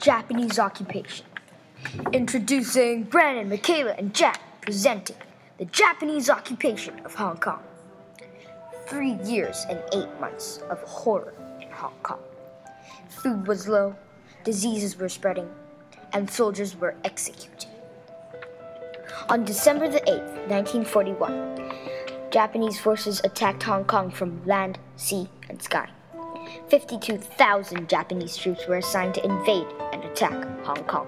Japanese occupation. Introducing Brandon, Michaela, and Jack presenting the Japanese occupation of Hong Kong. 3 years and 8 months of horror in Hong Kong. Food was low, diseases were spreading, and soldiers were executed. On December the 8th, 1941, Japanese forces attacked Hong Kong from land, sea, and sky. 52,000 Japanese troops were assigned to invade and attack Hong Kong.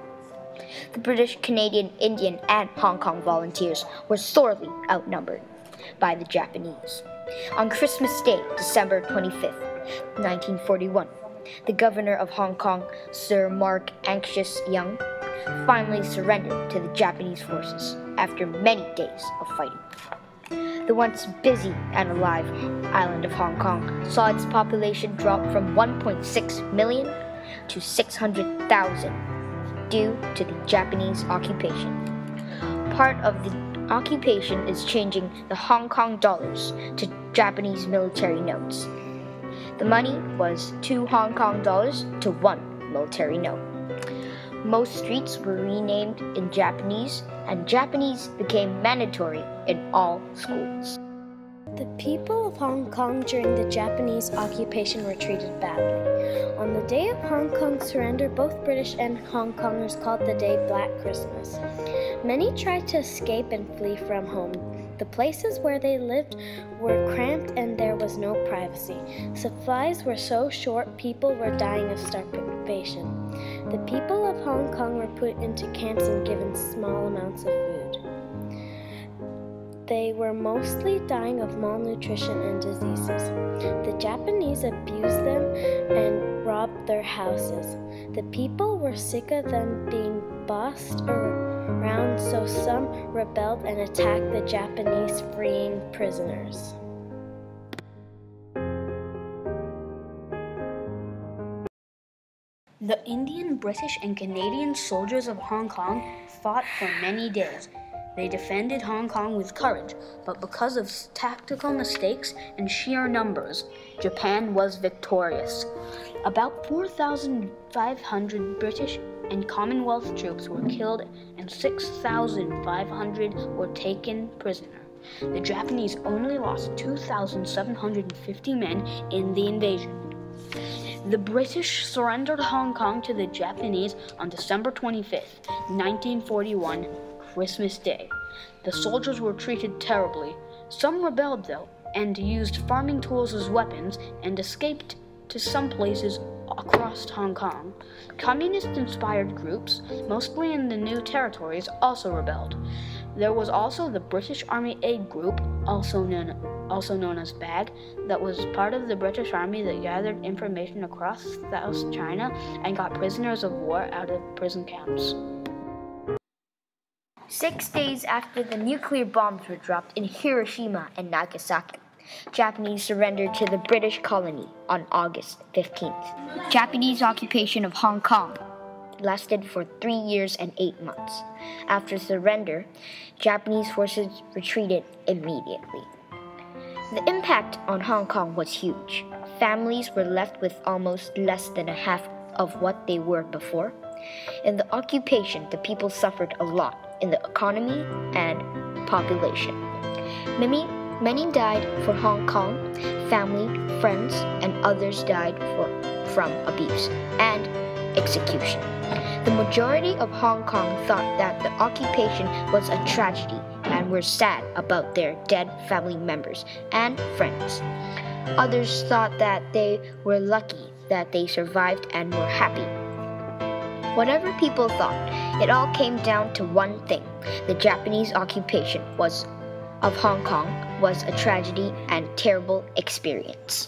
The British, Canadian, Indian, and Hong Kong volunteers were sorely outnumbered by the Japanese. On Christmas Day, December 25th, 1941, the governor of Hong Kong, Sir Mark Anxious Young, finally surrendered to the Japanese forces after many days of fighting. The once busy and alive island of Hong Kong saw its population drop from 1.6 million to 600,000 due to the Japanese occupation. Part of the occupation is changing the Hong Kong dollars to Japanese military notes. The money was 2 Hong Kong dollars to 1 military note. Most streets were renamed in Japanese, and Japanese became mandatory in all schools. The people of Hong Kong during the Japanese occupation were treated badly. On the day of Hong Kong's surrender, both British and Hong Kongers called the day Black Christmas. Many tried to escape and flee from home. The places where they lived were cramped and there was no privacy. Supplies were so short, people were dying of starvation. The people of Hong Kong were put into camps and given small amounts of food. They were mostly dying of malnutrition and diseases. The Japanese abused them and robbed their houses. The people were sick of them being bossed around, so some rebelled and attacked the Japanese, freeing prisoners. The Indian, British, and Canadian soldiers of Hong Kong fought for many days. They defended Hong Kong with courage, but because of tactical mistakes and sheer numbers, Japan was victorious. About 4,500 British and Commonwealth troops were killed and 6,500 were taken prisoner. The Japanese only lost 2,750 men in the invasion. The British surrendered Hong Kong to the Japanese on December 25th, 1941, Christmas Day. The soldiers were treated terribly. Some rebelled, though, and used farming tools as weapons and escaped to some places across Hong Kong. Communist-inspired groups, mostly in the New Territories, also rebelled. There was also the British Army Aid Group, also known as BAG, that was part of the British Army that gathered information across South China and got prisoners of war out of prison camps. 6 days after the nuclear bombs were dropped in Hiroshima and Nagasaki, Japanese surrendered to the British colony on August 15th. Japanese occupation of Hong Kong lasted for 3 years and 8 months. After surrender, Japanese forces retreated immediately. The impact on Hong Kong was huge. Families were left with almost less than a half of what they were before. In the occupation, the people suffered a lot in the economy and population. Many died for Hong Kong, family, friends, and others died from abuse and execution. The majority of Hong Kong thought that the occupation was a tragedy and were sad about their dead family members and friends. Others thought that they were lucky that they survived and were happy. Whatever people thought, it all came down to one thing. The Japanese occupation of Hong Kong was a tragedy and terrible experience.